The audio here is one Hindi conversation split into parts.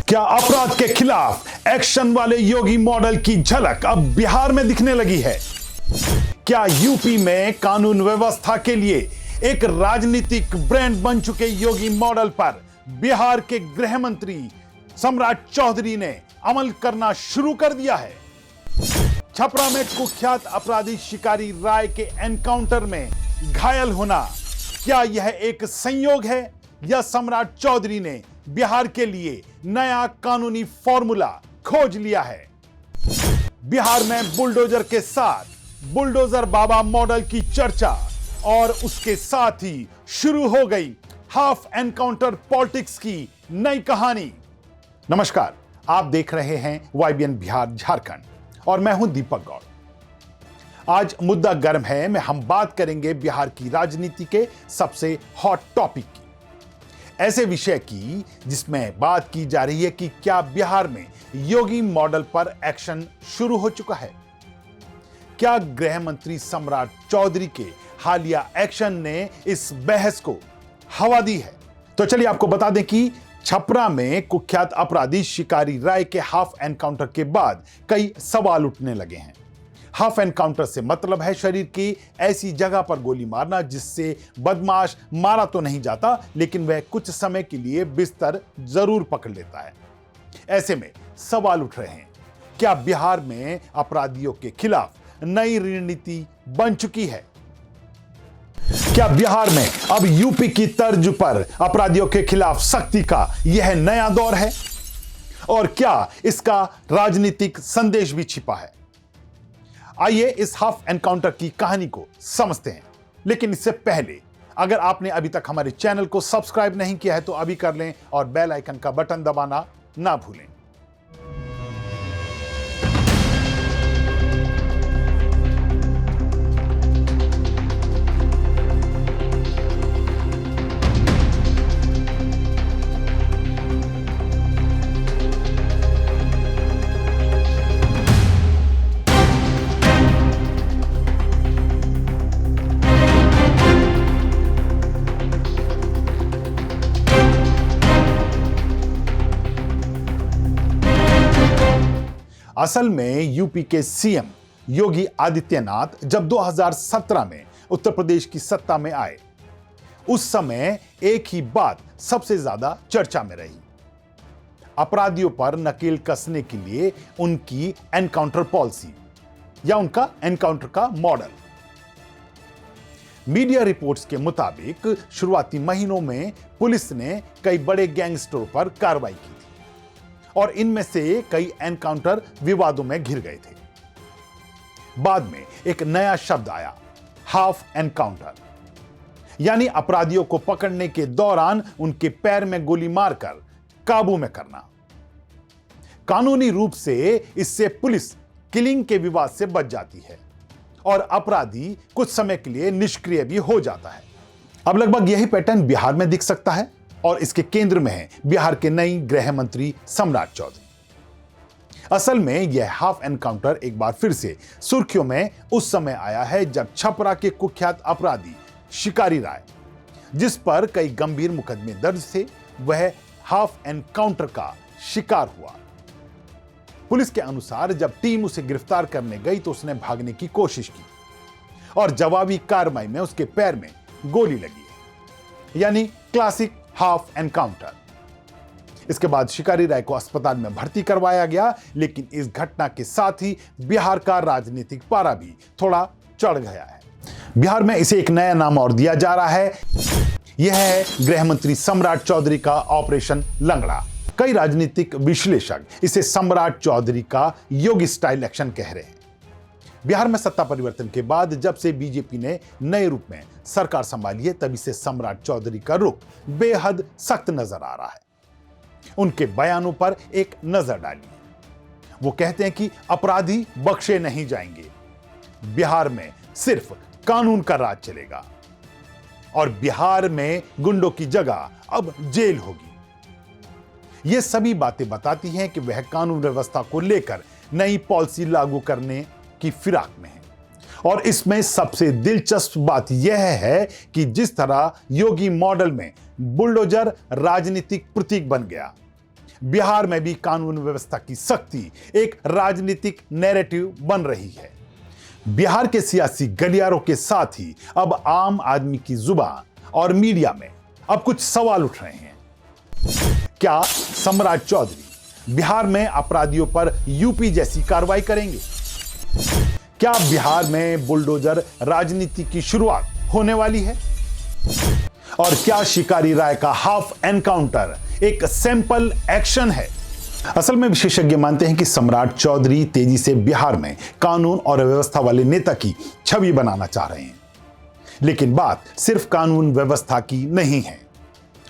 क्या अपराध के खिलाफ एक्शन वाले योगी मॉडल की झलक अब बिहार में दिखने लगी है? क्या यूपी में कानून व्यवस्था के लिए एक राजनीतिक ब्रांड बन चुके योगी मॉडल पर बिहार के गृह मंत्री सम्राट चौधरी ने अमल करना शुरू कर दिया है? छपरा में कुख्यात अपराधी शिकारी राय के एनकाउंटर में घायल होना, क्या यह एक संयोग है या सम्राट चौधरी ने बिहार के लिए नया कानूनी फॉर्मूला खोज लिया है? बिहार में बुलडोजर के साथ बुलडोजर बाबा मॉडल की चर्चा और उसके साथ ही शुरू हो गई हाफ एनकाउंटर पॉलिटिक्स की नई कहानी। नमस्कार, आप देख रहे हैं YBN बिहार झारखंड और मैं हूं दीपक गौड़। आज मुद्दा गर्म है में हम बात करेंगे बिहार की राजनीति के सबसे हॉट टॉपिक की, ऐसे विषय की जिसमें बात की जा रही है कि क्या बिहार में योगी मॉडल पर एक्शन शुरू हो चुका है? क्या गृह मंत्री सम्राट चौधरी के हालिया एक्शन ने इस बहस को हवा दी है? तो चलिए आपको बता दें कि छपरा में कुख्यात अपराधी शिकारी राय के हाफ एनकाउंटर के बाद कई सवाल उठने लगे हैं। हाफ एनकाउंटर से मतलब है शरीर की ऐसी जगह पर गोली मारना जिससे बदमाश मारा तो नहीं जाता, लेकिन वह कुछ समय के लिए बिस्तर जरूर पकड़ लेता है। ऐसे में सवाल उठ रहे हैं, क्या बिहार में अपराधियों के खिलाफ नई रणनीति बन चुकी है? क्या बिहार में अब यूपी की तर्ज पर अपराधियों के खिलाफ सख्ती का यह नया दौर है? और क्या इसका राजनीतिक संदेश भी छिपा है? आइए इस हाफ एनकाउंटर की कहानी को समझते हैं, लेकिन इससे पहले अगर आपने अभी तक हमारे चैनल को सब्सक्राइब नहीं किया है तो अभी कर लें और बेल आइकन का बटन दबाना ना भूलें। असल में यूपी के सीएम योगी आदित्यनाथ जब 2017 में उत्तर प्रदेश की सत्ता में आए, उस समय एक ही बात सबसे ज्यादा चर्चा में रही, अपराधियों पर नकेल कसने के लिए उनकी एनकाउंटर पॉलिसी या उनका एनकाउंटर का मॉडल। मीडिया रिपोर्ट्स के मुताबिक शुरुआती महीनों में पुलिस ने कई बड़े गैंगस्टरों पर कार्रवाई की और इनमें से कई एनकाउंटर विवादों में घिर गए थे। बाद में एक नया शब्द आया, हाफ एनकाउंटर, यानी अपराधियों को पकड़ने के दौरान उनके पैर में गोली मारकर काबू में करना। कानूनी रूप से इससे पुलिस किलिंग के विवाद से बच जाती है और अपराधी कुछ समय के लिए निष्क्रिय भी हो जाता है। अब लगभग यही पैटर्न बिहार में दिख सकता है और इसके केंद्र में है बिहार के नई गृह मंत्री सम्राट चौधरी। असल में यह हाफ एनकाउंटर एक बार फिर से सुर्खियों में उस समय आया है जब छपरा के कुख्यात अपराधी शिकारी राय, जिस पर कई गंभीर मुकदमे दर्ज थे, वह हाफ एनकाउंटर का शिकार हुआ। पुलिस के अनुसार जब टीम उसे गिरफ्तार करने गई तो उसने भागने की कोशिश की और जवाबी कार्रवाई में उसके पैर में गोली लगी, यानी क्लासिक हाफ एनकाउंटर। इसके बाद शिकारी राय को अस्पताल में भर्ती करवाया गया, लेकिन इस घटना के साथ ही बिहार का राजनीतिक पारा भी थोड़ा चढ़ गया है। बिहार में इसे एक नया नाम और दिया जा रहा है, यह है गृह मंत्री सम्राट चौधरी का ऑपरेशन लंगड़ा। कई राजनीतिक विश्लेषक इसे सम्राट चौधरी का योगी स्टाइल एक्शन कह रहे हैं। बिहार में सत्ता परिवर्तन के बाद जब से बीजेपी ने नए रूप में सरकार संभाली है, तभी से सम्राट चौधरी का रुख बेहद सख्त नजर आ रहा है। उनके बयानों पर एक नजर डालिए। वो कहते हैं कि अपराधी बख्शे नहीं जाएंगे, बिहार में सिर्फ कानून का राज चलेगा और बिहार में गुंडों की जगह अब जेल होगी। ये सभी बातें बताती हैं कि वह कानून व्यवस्था को लेकर नई पॉलिसी लागू करने की फिराक में है। और इसमें सबसे दिलचस्प बात यह है कि जिस तरह योगी मॉडल में बुलडोजर राजनीतिक प्रतीक बन गया, बिहार में भी कानून व्यवस्था की सख्ती एक राजनीतिक नैरेटिव बन रही है। बिहार के सियासी गलियारों के साथ ही अब आम आदमी की जुबान और मीडिया में अब कुछ सवाल उठ रहे हैं। क्या सम्राट चौधरी बिहार में अपराधियों पर यूपी जैसी कार्रवाई करेंगे? क्या बिहार में बुलडोजर राजनीति की शुरुआत होने वाली है? और क्या शिकारी राय का हाफ एनकाउंटर एक सैंपल एक्शन है? असल में विशेषज्ञ मानते हैं कि सम्राट चौधरी तेजी से बिहार में कानून और व्यवस्था वाले नेता की छवि बनाना चाह रहे हैं। लेकिन बात सिर्फ कानून व्यवस्था की नहीं है,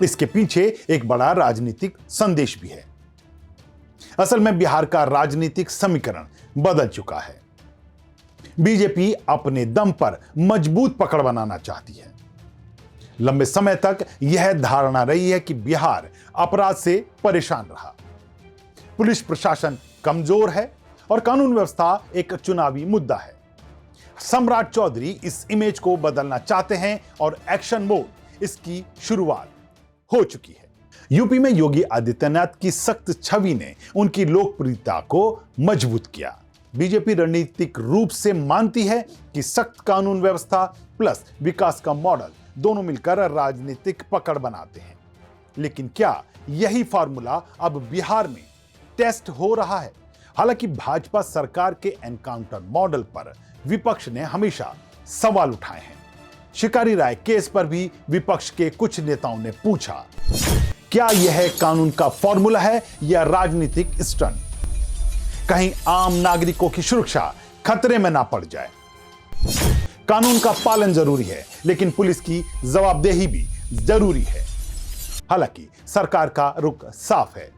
इसके पीछे एक बड़ा राजनीतिक संदेश भी है। असल में बिहार का राजनीतिक समीकरण बदल चुका है। बीजेपी अपने दम पर मजबूत पकड़ बनाना चाहती है। लंबे समय तक यह धारणा रही है कि बिहार अपराध से परेशान रहा, पुलिस प्रशासन कमजोर है और कानून व्यवस्था एक चुनावी मुद्दा है। सम्राट चौधरी इस इमेज को बदलना चाहते हैं और एक्शन मोड इसकी शुरुआत हो चुकी है। यूपी में योगी आदित्यनाथ की सख्त छवि ने उनकी लोकप्रियता को मजबूत किया। बीजेपी रणनीतिक रूप से मानती है कि सख्त कानून व्यवस्था प्लस विकास का मॉडल दोनों मिलकर राजनीतिक पकड़ बनाते हैं। लेकिन क्या यही फॉर्मूला अब बिहार में टेस्ट हो रहा है? हालांकि भाजपा सरकार के एनकाउंटर मॉडल पर विपक्ष ने हमेशा सवाल उठाए हैं। शिकारी राय केस पर भी विपक्ष के कुछ नेताओं ने पूछा, क्या यह कानून का फॉर्मूला है या राजनीतिक स्टंट? कहीं आम नागरिकों की सुरक्षा खतरे में ना पड़ जाए। कानून का पालन जरूरी है, लेकिन पुलिस की जवाबदेही भी जरूरी है। हालांकि सरकार का रुख साफ है,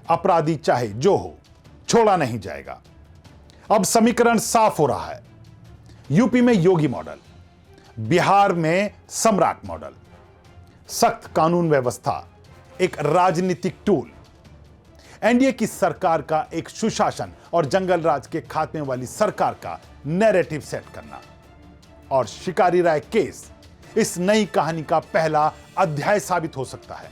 अपराधी चाहे जो हो, छोड़ा नहीं जाएगा। अब समीकरण साफ हो रहा है। यूपी में योगी मॉडल, बिहार में सम्राट मॉडल। सख्त कानून व्यवस्था एक राजनीतिक टूल, एनडीए की सरकार का एक सुशासन और जंगल राज के खात्मे वाली सरकार का नैरेटिव सेट करना। और शिकारी राय केस इस नई कहानी का पहला अध्याय साबित हो सकता है।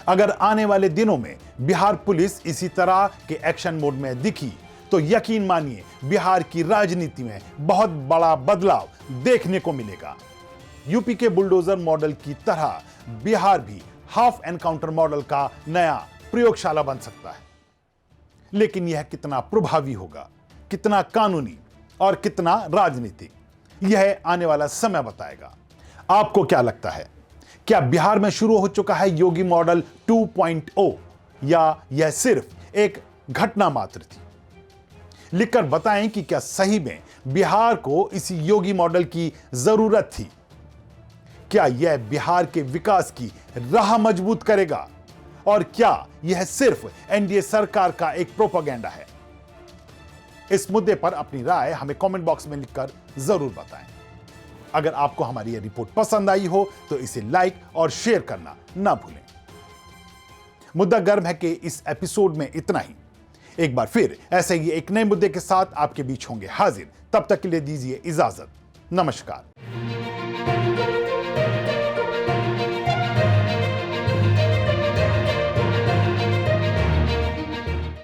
अगर आने वाले दिनों में बिहार पुलिस इसी तरह के एक्शन मोड में दिखी तो यकीन मानिए बिहार की राजनीति में बहुत बड़ा बदलाव देखने को मिलेगा। यूपी के बुलडोजर मॉडल की तरह बिहार भी हाफ एनकाउंटर मॉडल का नया प्रयोगशाला बन सकता है। लेकिन यह कितना प्रभावी होगा, कितना कानूनी और कितना राजनीतिक, यह आने वाला समय बताएगा। आपको क्या लगता है? क्या बिहार में शुरू हो चुका है योगी मॉडल 2.0 या यह सिर्फ एक घटना मात्र थी? लिखकर बताएं कि क्या सही में बिहार को इसी योगी मॉडल की जरूरत थी? क्या यह बिहार के विकास की राह मजबूत करेगा? और क्या यह सिर्फ एनडीए सरकार का एक प्रोपेगेंडा है? इस मुद्दे पर अपनी राय हमें कमेंट बॉक्स में लिखकर जरूर बताएं। अगर आपको हमारी यह रिपोर्ट पसंद आई हो तो इसे लाइक और शेयर करना ना भूलें। मुद्दा गर्म है कि इस एपिसोड में इतना ही। एक बार फिर ऐसे ही एक नए मुद्दे के साथ आपके बीच होंगे हाजिर। तब तक के लिए दीजिए इजाजत। नमस्कार।